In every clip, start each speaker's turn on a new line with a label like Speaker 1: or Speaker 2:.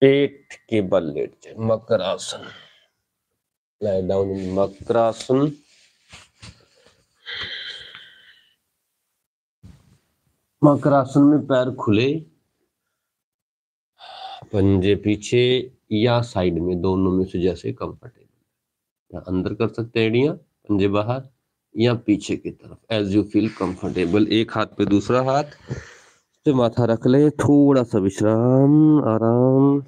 Speaker 1: पेट के बल लेट जाए, makarasana. lie down in makarasana. Makarasana में पैर खुले, पंजे पीछे या साइड में, दोनों में से जैसे कंफर्टेबल। या अंदर कर सकते हैं एड़ियां, पंजे बाहर, या पीछे की तरफ, एज यू फील कंफर्टेबल। एक हाथ पे दूसरा हाथ पे माथा रख ले, थोड़ा सा विश्राम, आराम।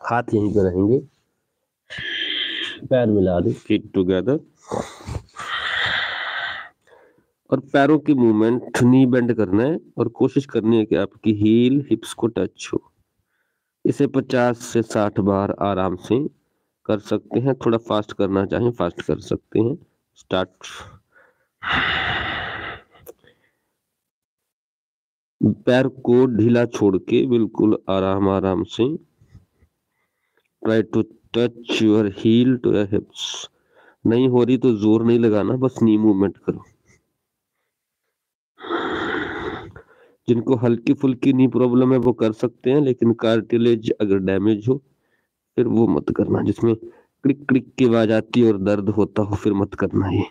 Speaker 1: हाथ यहीं पे रहेंगे, पैर मिला दे, फीट टुगेदर, और पैरों की मूवमेंट, नी बेंड करना है और कोशिश करनी है कि आपकी हील हिप्स को टच हो। इसे 50 से 60 बार आराम से कर सकते हैं। थोड़ा फास्ट करना चाहें फास्ट कर सकते हैं। स्टार्ट। पैर को ढीला छोड़ के बिल्कुल आराम आराम से try to touch your heel to your hips. नहीं हो रही तो जोर नहीं लगाना, बस नी मूवमेंट करो। जिनको हल्की फुल्की नी प्रॉब्लम है वो कर सकते हैं, लेकिन कार्टिलेज अगर डैमेज हो फिर वो मत करना। जिसमें क्लिक क्लिक की आवाज आती है और दर्द होता हो, फिर मत करना ये।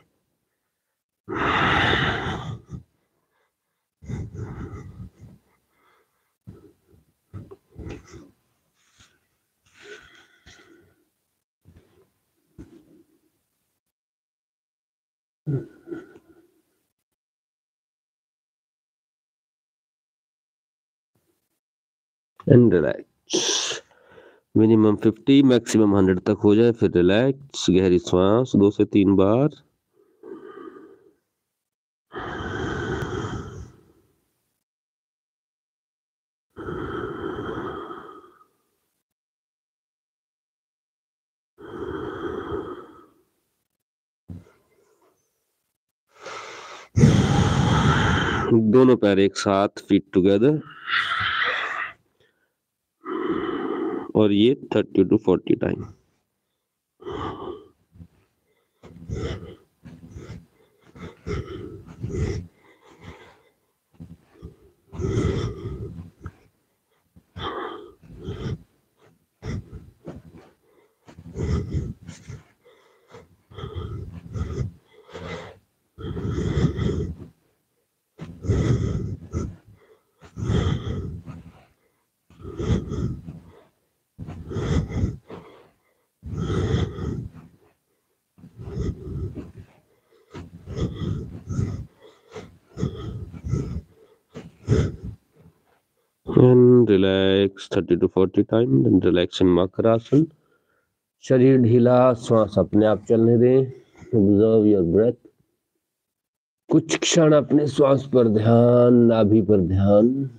Speaker 1: And relax. मिनिमम 50, मैक्सिमम 100 तक हो जाए, फिर रिलैक्स। गहरी सांस 2 से 3 बार। दोनों पैर एक साथ, फीट टुगेदर, और ये 30 to 40 time. And relax 30 to 40 times, then relax in Makarasan। शरीर ढीला, श्वास अपने आप चलने दें। Observe your breath. कुछ क्षण अपने श्वास पर ध्यान, नाभि पर ध्यान।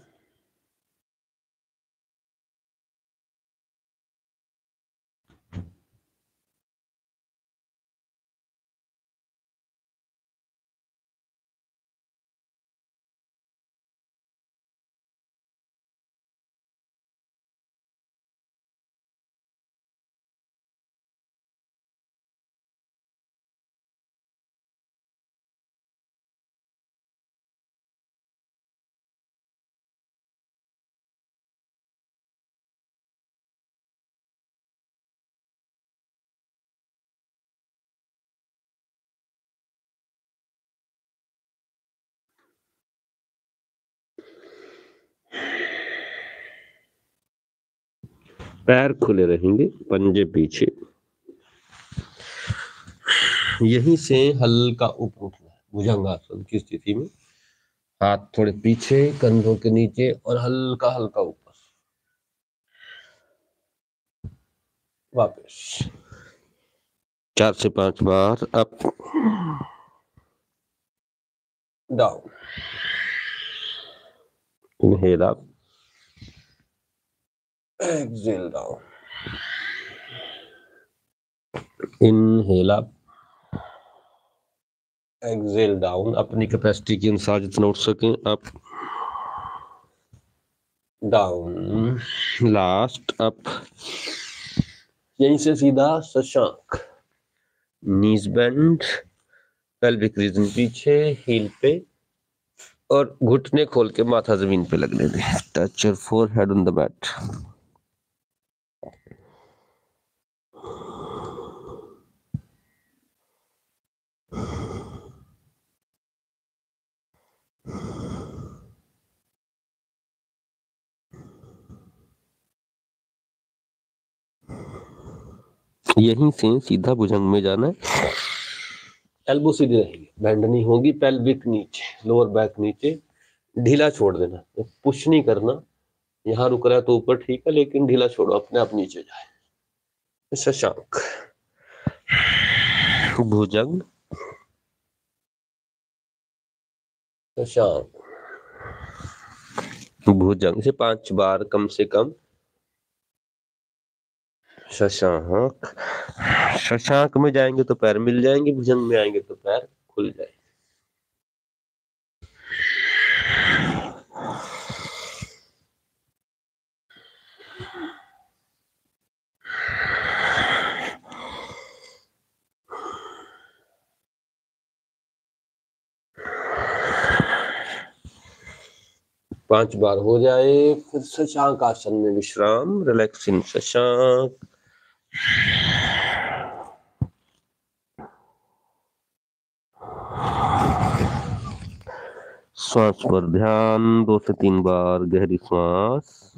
Speaker 1: पैर खुले रहेंगे, पंजे पीछे। यहीं से हल्का ऊपर उठना है भुजंगासन की स्थिति में। हाथ थोड़े पीछे कंधों के नीचे और हल्का हल्का ऊपर। वापस 4 से 5 बार up down. Inhale up, exhale down, inhale up, exhale down. अपनी कैपेसिटी के अनुसार जितना उठ सके अप डाउन, लास्ट अप। यहीं से सीधा शशांक, नीज बेंड, पेल्विक रीजन पीछे, हील पे और घुटने खोल के माथा जमीन पे लगने दे। Touch your forehead on the mat. यहीं से सीधा भुजंग में जाना है। एल्बो सीधी रहेगी, बैंड नहीं होगी। पेल्विक नीचे, लोअर बैक नीचे, ढीला छोड़ देना, पुश नहीं करना। यहाँ रुक रहा है तो ऊपर ठीक है, लेकिन ढीला छोड़ो, अपने आप नीचे जाए। शशांक, भुजंग, शशांक, भुजंग से 5 बार कम से कम। शशांक, शशांक में जाएंगे तो पैर मिल जाएंगे, भुजंग में आएंगे तो पैर खुल जाएंगे। पांच बार हो जाए, फिर शशांक आसन में विश्राम, रिलैक्सिंग शशांक। श्वास पर ध्यान, 2 से 3 बार गहरी श्वास।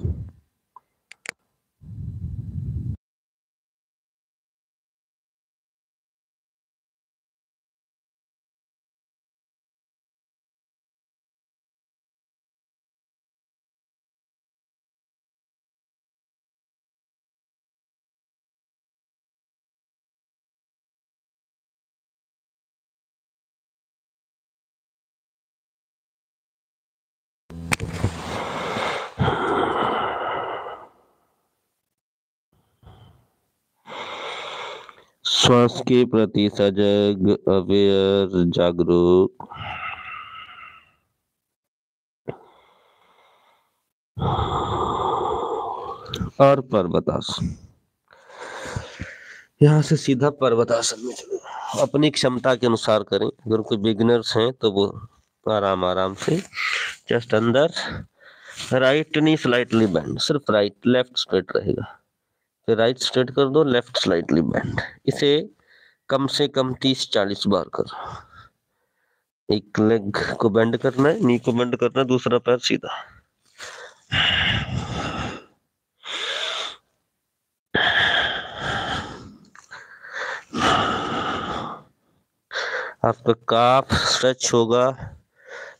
Speaker 1: श्वास के प्रति सजग, अवेयर, जागरूक। और पर्वतासन, यहाँ से सीधा पर्वतासन में चलो। अपनी क्षमता के अनुसार करें। अगर कोई बिगिनर्स हैं तो वो आराम आराम से जस्ट अंदर, राइट नी स्लाइटली बेंड, सिर्फ राइट, लेफ्ट स्ट्रेट रहेगा। फिर राइट स्ट्रेट कर दो, लेफ्ट स्लाइटली बेंड। इसे कम से कम 30-40 बार करो। एक लेग को बेंड करना है, नी को बेंड करना है, दूसरा पैर सीधा। आपका काफ स्ट्रेच होगा,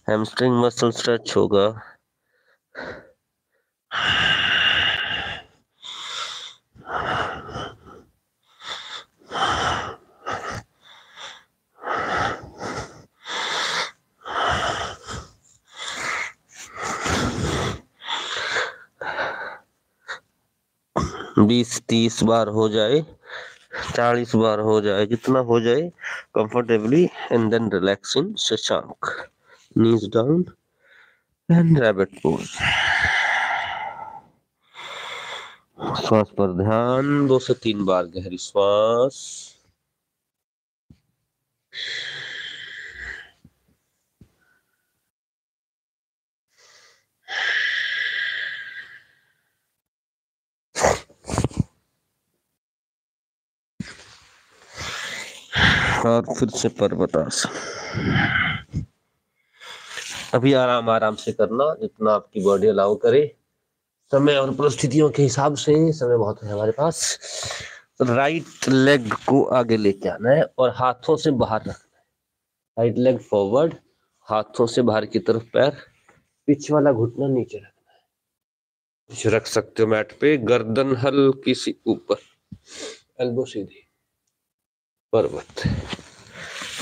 Speaker 1: हैमस्ट्रिंग मसल स्ट्रेच होगा। बीस 30 बार हो जाए, 40 बार हो जाए, जितना हो जाए comfortably. And then relaxing Shashank, knees down and rabbit pose. श्वास पर ध्यान, 2 से 3 बार गहरी श्वास। और फिर से पर्वतासन। अभी आराम आराम से करना, जितना आपकी बॉडी अलाउ करे। समय और परिस्थितियों के हिसाब से, समय बहुत है हमारे पास, राइट लेग को आगे लेके आना है और हाथों से बाहर रखना है। राइट लेग फॉरवर्ड, हाथों से बाहर की तरफ पैर, पीछे वाला घुटना नीचे रखना है। नीचे रख सकते हो मैट पे, गर्दन हल्की सी ऊपर, एल्बो सीधी, पर्वत।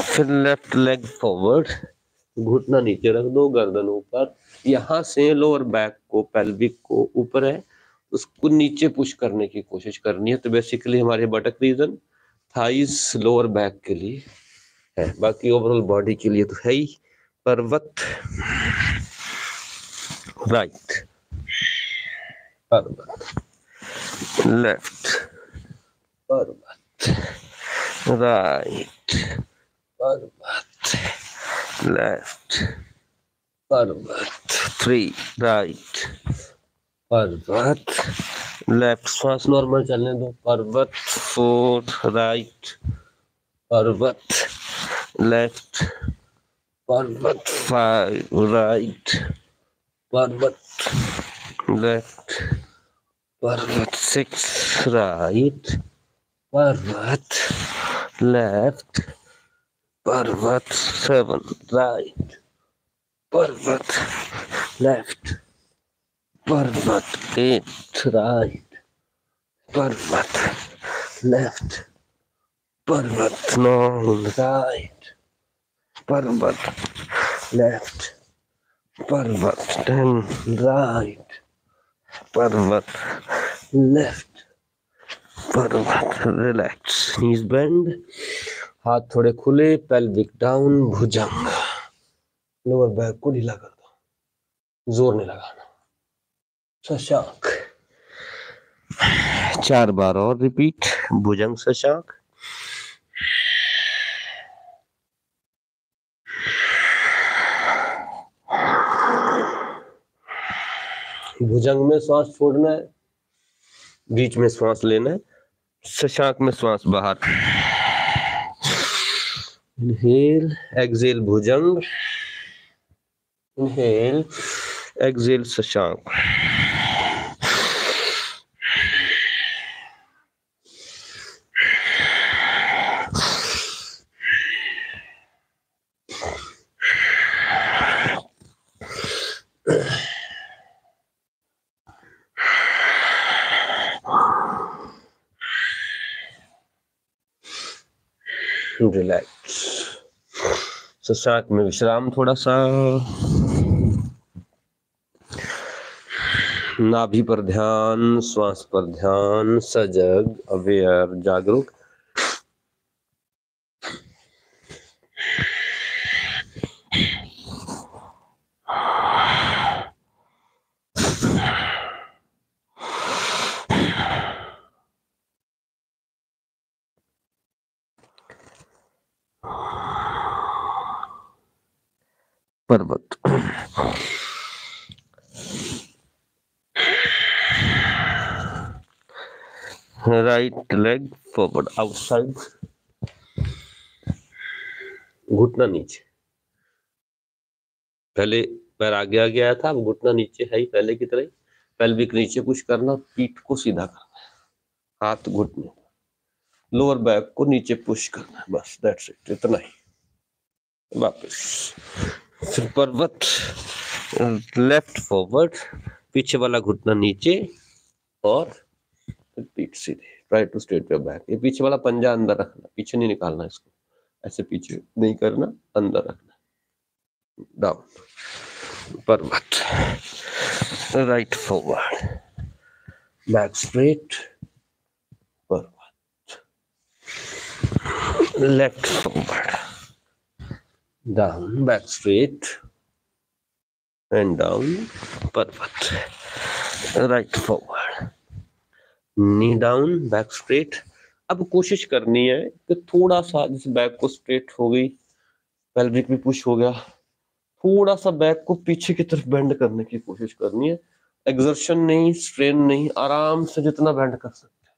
Speaker 1: फिर लेफ्ट लेग फॉरवर्ड, घुटना नीचे रख दो, गर्दन ऊपर। यहां से लोअर बैक को, पेल्विक को ऊपर है, उसको नीचे पुश करने की कोशिश करनी है। तो बेसिकली हमारे बटक रीजन, थाइस लोअर बैक के लिए है, बाकी ओवरऑल बॉडी के लिए तो है ही। पर्वत, राइट, पर्वत, लेफ्ट, पर्वत, राइट, पर्वत, लेफ्ट, पर्वत, 3 राइट, पर्वत, लेफ्ट, श्वास नॉर्मल चलने दो, पर्वत, 4 राइट, पर्वत, लेफ्ट, पर्वत, 5 राइट, पर्वत, लेफ्ट, पर्वत, 6 राइट, पर्वत, लेफ्ट, पर्वत, 7 राइट, पर्वत, लेफ्ट, पर्वत, 8 राइट, पर्वत, लेफ्ट, पर्वत, 9 राइट, पर्वत, लेफ्ट, पर्वत, 10 राइट, पर्वत, लेफ्ट, पर्वत, रिलैक्स, नीज बेंड, हाथ थोड़े खुले, पेल्विक डाउन, भुजंग, लोअर बैक को ढीला कर दो, जोर नहीं लगाना। शशांक 4 बार और रिपीट, भुजंग शशांक। भुजंग में श्वास छोड़ना है, बीच में श्वास लेना है, शशांक में श्वास बाहर। इनहेल, एक्सेल भुजंग, इनहेल, एक्सेल शशांक। रिलैक्स, शशांक में विश्राम थोड़ा सा, नाभि पर ध्यान, श्वास पर ध्यान, सजग, अवेयर, जागरूक। पर्वत, राइट लेग फॉरवर्ड आउटसाइड, घुटना नीचे, पहले पैर आगे आगे आया था, अब घुटना नीचे है ही पहले की तरह ही। पेल्विक नीचे पुश करना, पीठ को सीधा करना है, हाथ घुटने, लोअर बैक को नीचे पुश करना है, बस दैट्स इट, इतना ही। वापस फिर पर्वत, लेफ्ट फॉरवर्ड, पीछे वाला घुटना नीचे और फिर पीठ सीधे, try to straight your back. ये पीछे वाला पंजा अंदर रखना, पीछे नहीं निकालना इसको, ऐसे पीछे नहीं करना, अंदर रखना, डाउन, पर्वत, राइट फॉरवर्ड, बैक स्ट्रेट, पर्वत, left forward, down, back straight and down, पर्वत, right forward, knee down, back straight. अब कोशिश करनी है कि थोड़ा सा, जैसे बैक को स्ट्रेट हो गई, पेल्विक भी पुश हो गया, थोड़ा सा बैक को पीछे की तरफ बेंड करने की कोशिश करनी है। एक्सर्शन नहीं, स्ट्रेन नहीं, आराम से जितना बेंड कर सकते हैं।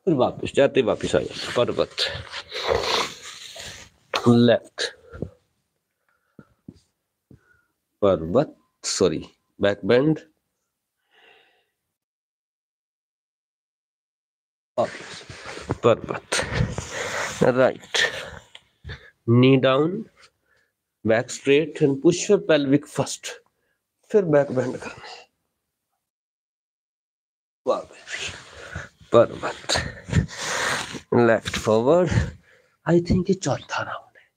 Speaker 1: फिर वापस जाते वापस आ जाए, पर्वत, लेफ्ट, पर्वत, सॉरी बैक बेंड, पर्वत, right, knee down, back straight and push your pelvic first, फिर बैक बेंड करना है, पर्वत, लेफ्ट फॉरवर्ड, आई थिंक ये चौथा राउंड है,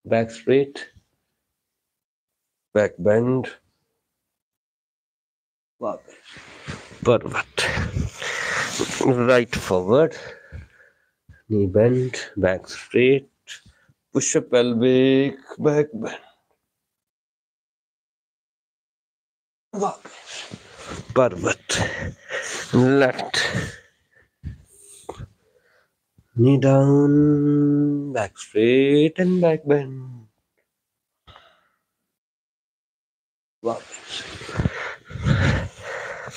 Speaker 1: बैक स्ट्रेट, बैक बेंड, पर्वत, right forward, knee bend, back straight, push up pelvic, back bend, पर्वत, left, knee down, back straight and back bend,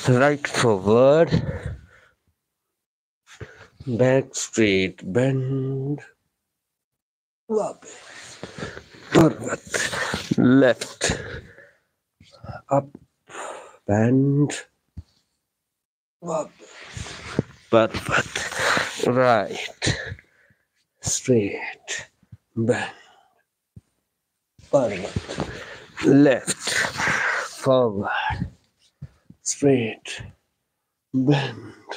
Speaker 1: right forward, back straight bend, पर्वत, left, up bend, पर्वत, right, straight bend, पर्वत, left, forward, straight bend,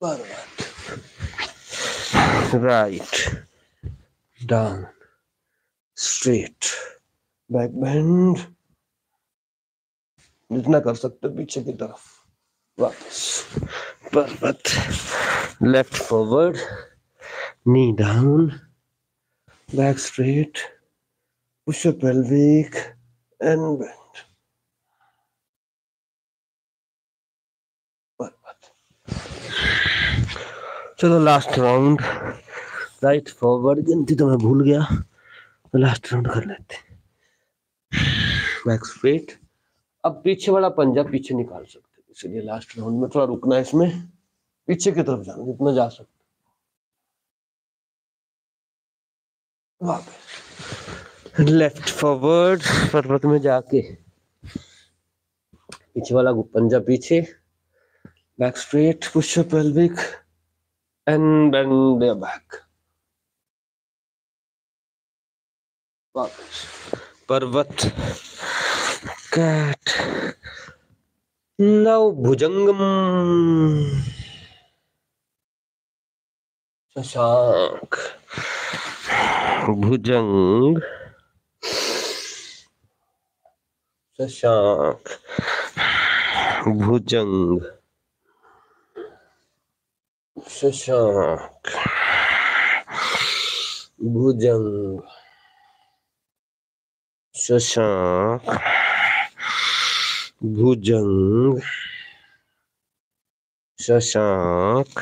Speaker 1: पर्वत, right, down, straight, back bend, जितना कर सकते हो पीछे की तरफ, वापस, पर्वत, left forward, knee down, back straight, push up pelvic and bend, पर्वत। चलो लास्ट राउंड, राइट फॉरवर्ड, गिनती तो मैं भूल गया, तो लास्ट राउंड कर लेते हैं, बैक स्ट्रेट, अब पीछे वाला पंजा पीछे निकाल सकते, इसलिए लास्ट राउंड में थोड़ा रुकना है, इसमें पीछे की तरफ जाना जितना जा सकते, वापस, लेफ्ट फॉरवर्ड, पर्वत में जाके पीछे वाला पंजा पीछे, back straight, push up pelvic and bend your back, वापस, पर्वत, कैट, नाउ भुजंगम, शशांक, भुजंग, शशांक, भुजंग, शशांक, भुजंग, शशांक, भुजंग, शशांक,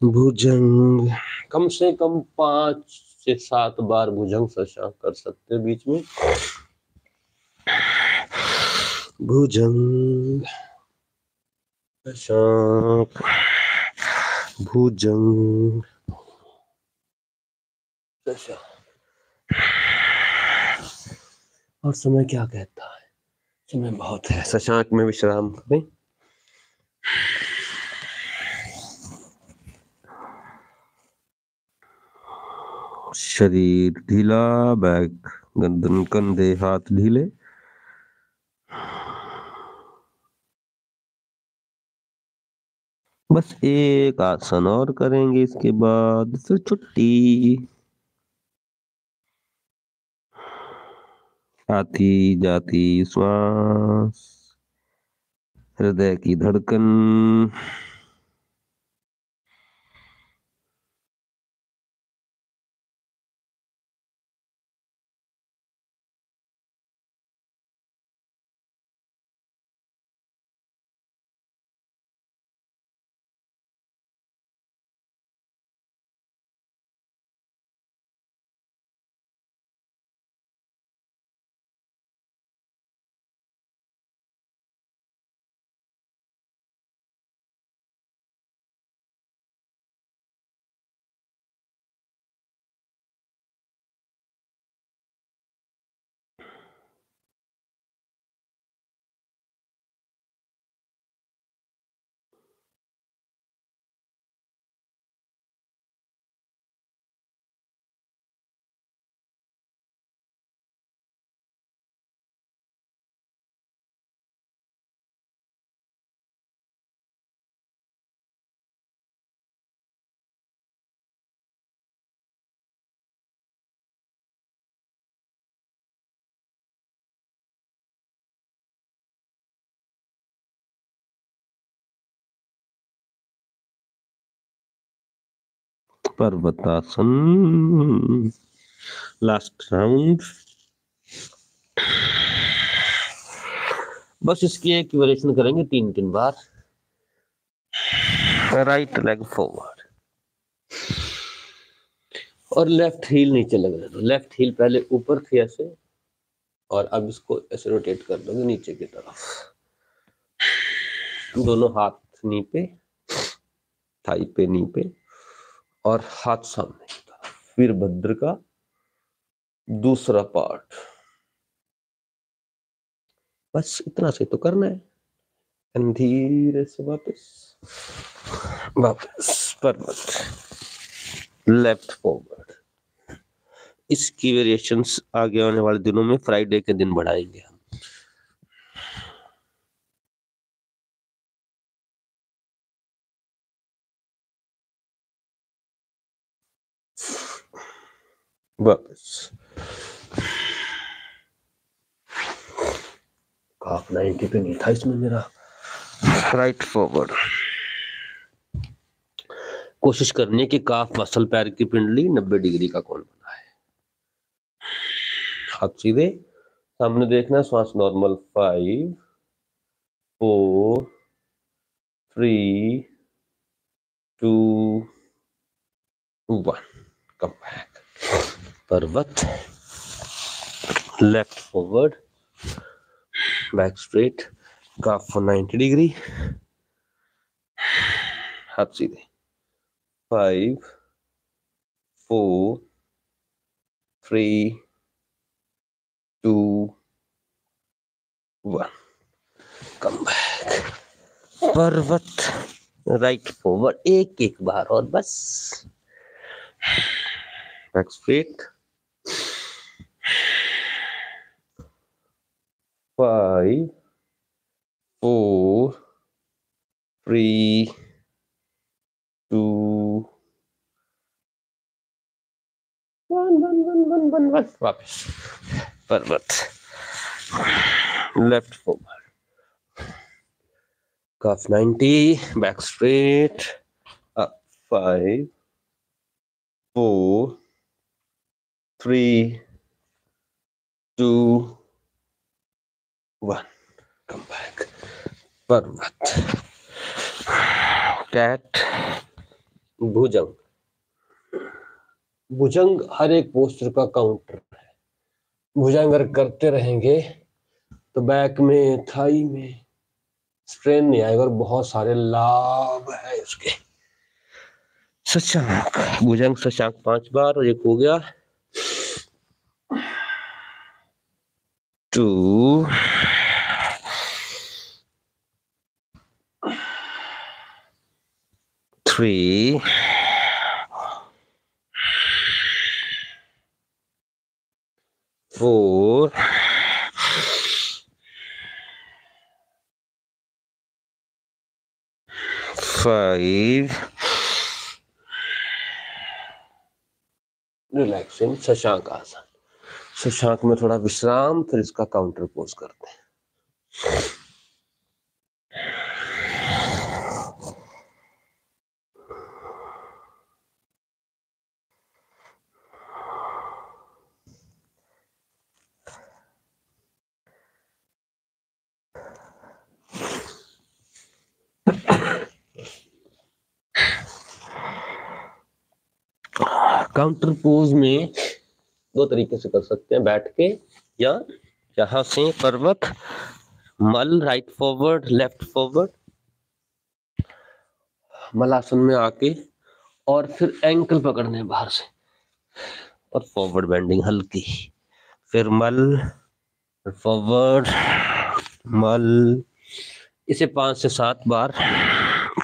Speaker 1: भुजंग, कम से कम 5 से 7 बार भुजंग शशांक कर सकते हैं बीच में, भुजंग, शशांक, भुजंग, शशांक। और समय क्या कहता है, समय बहुत है, शशांक में विश्राम करें, शरीर ढीला, बैक, गर्दन, कंधे, हाथ ढीले, बस एक आसन और करेंगे, इसके बाद फिर छुट्टी। आती जाती श्वास, हृदय की धड़कन, पर्वतासन। Last round. बस इसकी एक वेरिएशन करेंगे 3-3 बार। राइट लेग फॉरवर्ड और लेफ्ट हील नीचे लग रहा है। लेफ्ट हील पहले ऊपर थी ऐसे, और अब इसको ऐसे रोटेट कर दोगे नीचे की तरफ। दोनों हाथ नी पे, थाई पे, नी पे, और हाथ सामने की तरफ। वीरभद्र का दूसरा पार्ट। बस इतना से तो करना है। धीरे से वापस पर्वत। Left forward. इसकी वेरिएशंस आगे आने वाले दिनों में फ्राइडे के दिन बढ़ाएंगे हम। वापस काफ 90 पे नहीं था इसमें मेरा। Right forward. कोशिश करनी है कि काफ मसल पैर की पिंडली 90 डिग्री का कोण बना है। हाथ सीधे सामने देखना। श्वास नॉर्मल। 5 4 3 2 1। Come back. पर्वत। Left forward. Back straight. Calf 90 degree. हाथ सीधे। 5 4 3 2 1। Come back. पर्वत। Right forward. एक बार और बस। Back straight. 5 4 3 2 1। वापस। पर्वत। Left forward. Calf 90। Back straight. Up 5 4 3 2 1। Come back. पर्वत। कैट। भुजंग। भुजंग हर एक पोस्टर का काउंटर है। भुजंग अगर करते रहेंगे तो बैक में, थाई में स्ट्रेन नहीं आएगा और बहुत सारे लाभ है उसके। शशांक। भुजंग शशांक 5 बार और एक हो गया। 2 3 4 5। रिलैक्सिंग। शशांक आसन। शशांक में थोड़ा विश्राम, फिर इसका काउंटर पोज करते हैं। काउंटर पोज में दो तरीके से कर सकते हैं, बैठ के या यहां से। पर्वत। मल। Right forward, left forward. Malasana में आके और फिर एंकल पकड़ने बाहर से और फॉरवर्ड बेंडिंग हल्की। फिर मल, फॉरवर्ड, मल। इसे 5 से 7 बार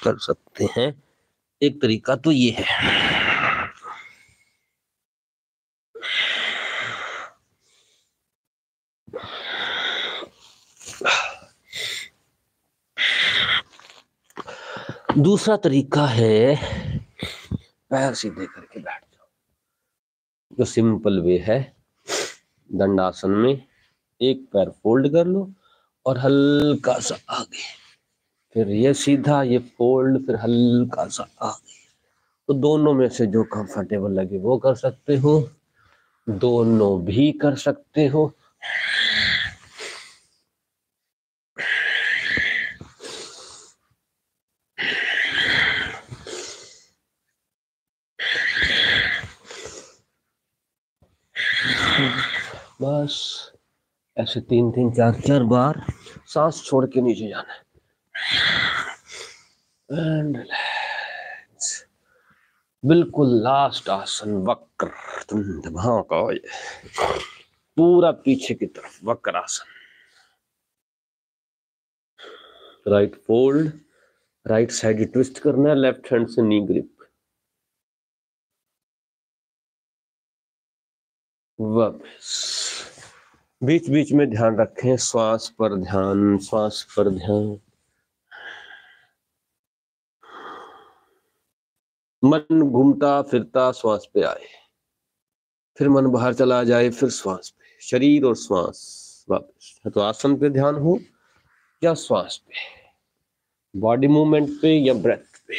Speaker 1: कर सकते हैं। एक तरीका तो ये है। दूसरा तरीका है पैर सीधे करके बैठ जाओ, जो सिंपल वे है। दंडासन में एक पैर फोल्ड कर लो और हल्का सा आगे, फिर ये सीधा, ये फोल्ड, फिर हल्का सा आगे, तो दोनों में से जो कंफर्टेबल लगे वो कर सकते हो, दोनों भी कर सकते हो। बस ऐसे 3-3 4-4 बार सांस छोड़ के नीचे जाना है। And relax. बिल्कुल लास्ट आसन वक्र तुंड महाकाय, पूरा पीछे की तरफ वक्र आसन। Right fold, right side twist करना है, लेफ्ट हैंड से नी ग्रिप। वापस बीच बीच में ध्यान रखें, श्वास पर ध्यान, श्वास पर ध्यान। मन घूमता फिरता श्वास पे आए, फिर मन बाहर चला जाए, फिर श्वास पे, शरीर और श्वास वापस। तो आसन पे ध्यान हो या श्वास पे, बॉडी मूवमेंट पे या ब्रेथ पे।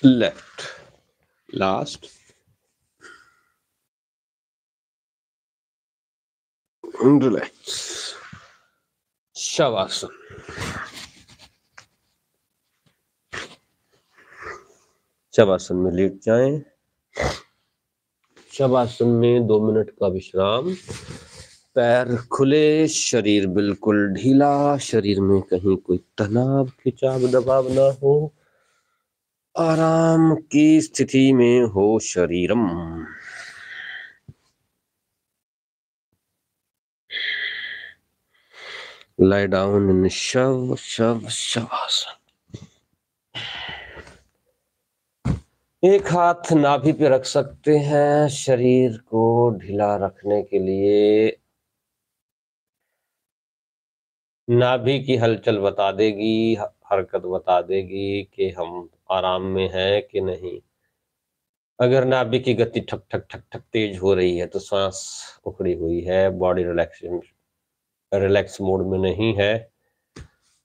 Speaker 1: Left last, relax, shavasana. Shavasana में लेट जाएं। शवासन में 2 मिनट का विश्राम, पैर खुले, शरीर बिल्कुल ढीला, शरीर में कहीं कोई तनाव खिंचाव दबाव ना हो, आराम की स्थिति में हो शरीरम। lie down in shavasana. एक हाथ नाभि पे रख सकते हैं, शरीर को ढीला रखने के लिए। नाभि की हलचल बता देगी, हरकत बता देगी कि हम आराम में हैं कि नहीं। अगर नाभि की गति ठक ठक ठक ठक तेज हो रही है तो सांस उखड़ी हुई है, बॉडी रिलैक्स मोड में नहीं है।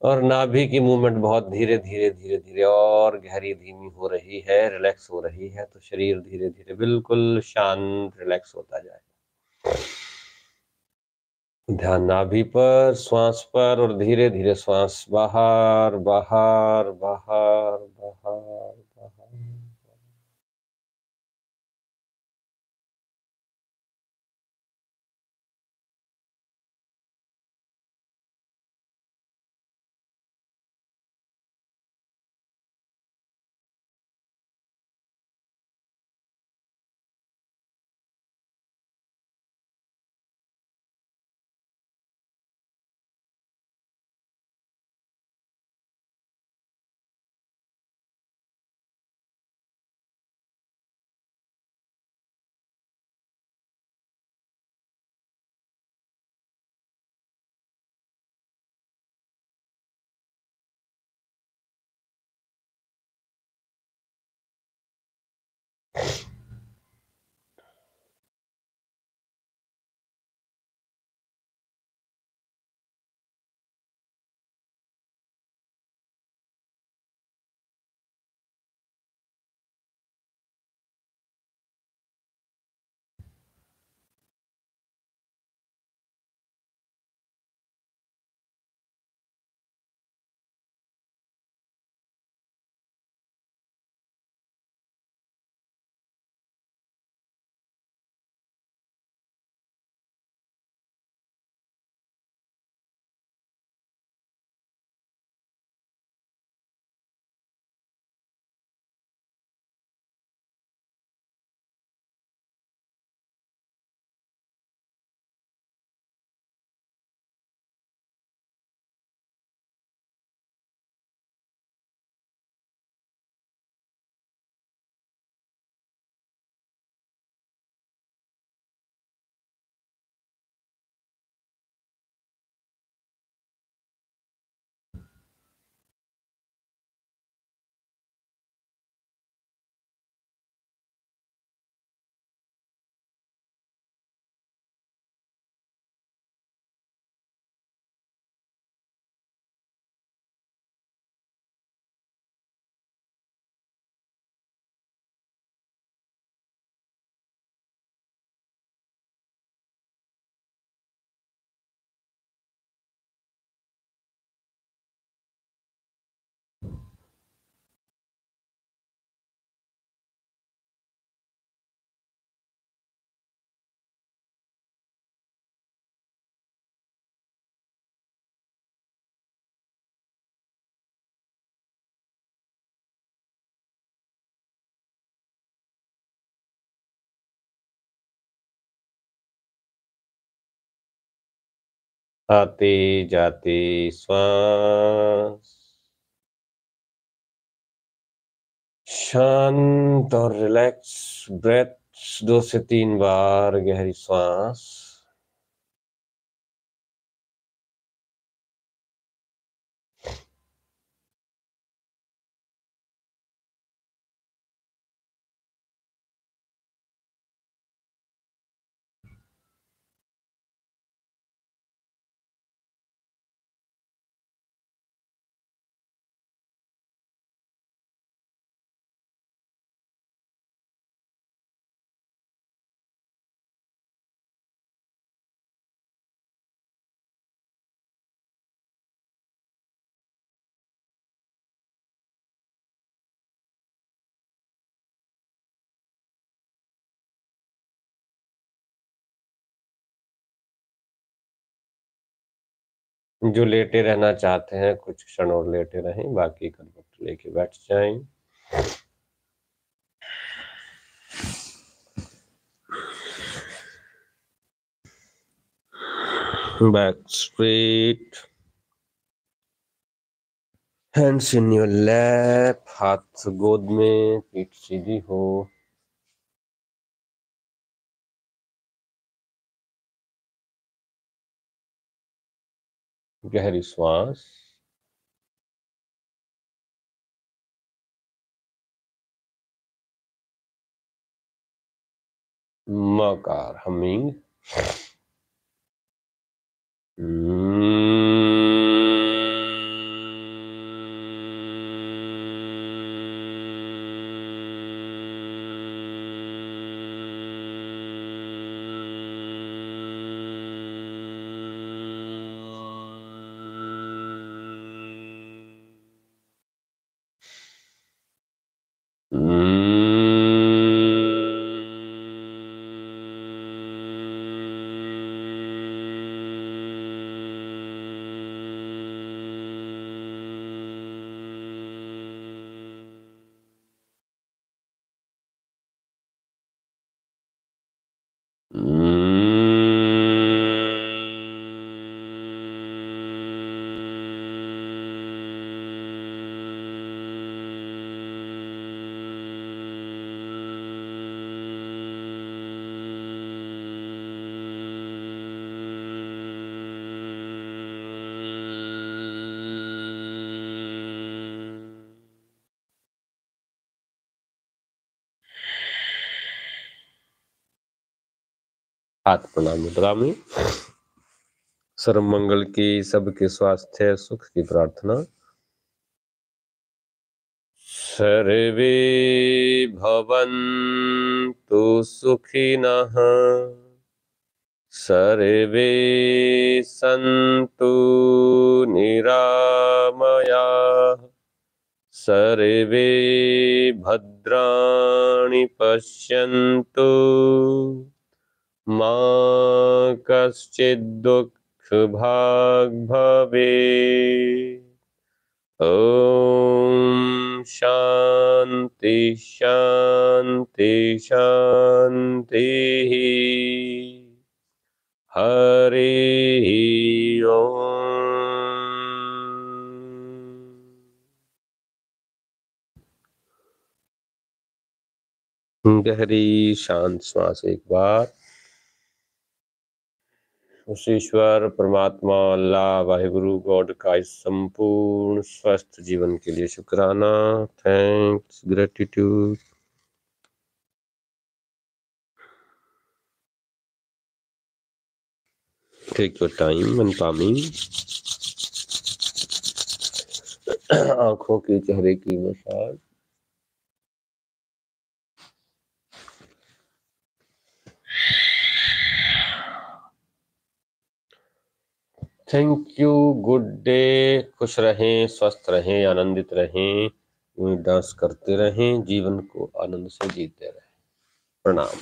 Speaker 1: और नाभि की मूवमेंट बहुत धीरे धीरे धीरे धीरे और गहरी धीमी हो रही है, रिलैक्स हो रही है, तो शरीर धीरे धीरे बिल्कुल शांत रिलैक्स होता जाए। ध्यान नाभि पर, श्वास पर, और धीरे धीरे श्वास बाहर बाहर बाहर बाहर बाहर। आते जाते श्वास शांत और रिलैक्स ब्रेथ, 2 से 3 बार गहरी श्वास। जो लेटे रहना चाहते हैं कुछ क्षण और लेटे रहें, बाकी करवट लेके बैठ जाएं। Back straight, hands in your lap, हाथ गोद में, पीठ सीधी हो। गहरी श्वास, मकार हमिंग। हाथ प्रणाम मुद्रा में, सर्व मंगल की, सबके स्वास्थ्य सुख की प्रार्थना। सर्वे भवन्तु सुखिनः, सर्वे सन्तु निरामयाः, सर्वे भद्राणि पश्यन्तु, मा कश्चित् दुःखभाग् भवेत्। ॐ शान्ति शान्ति शान्तिः। हरिः ओम। गहरी शांत श्वास एक बार। उस ईश्वर परमात्मा अल्लाह वाहिगुरु गॉड का इस संपूर्ण स्वस्थ जीवन के लिए शुक्राना, thanks, gratitude. Take your time and palming. आंखों की, चेहरे की massage. Thank you, good day. खुश रहें, स्वस्थ रहें, आनंदित रहें, डांस करते रहें, जीवन को आनंद से जीते रहें। प्रणाम।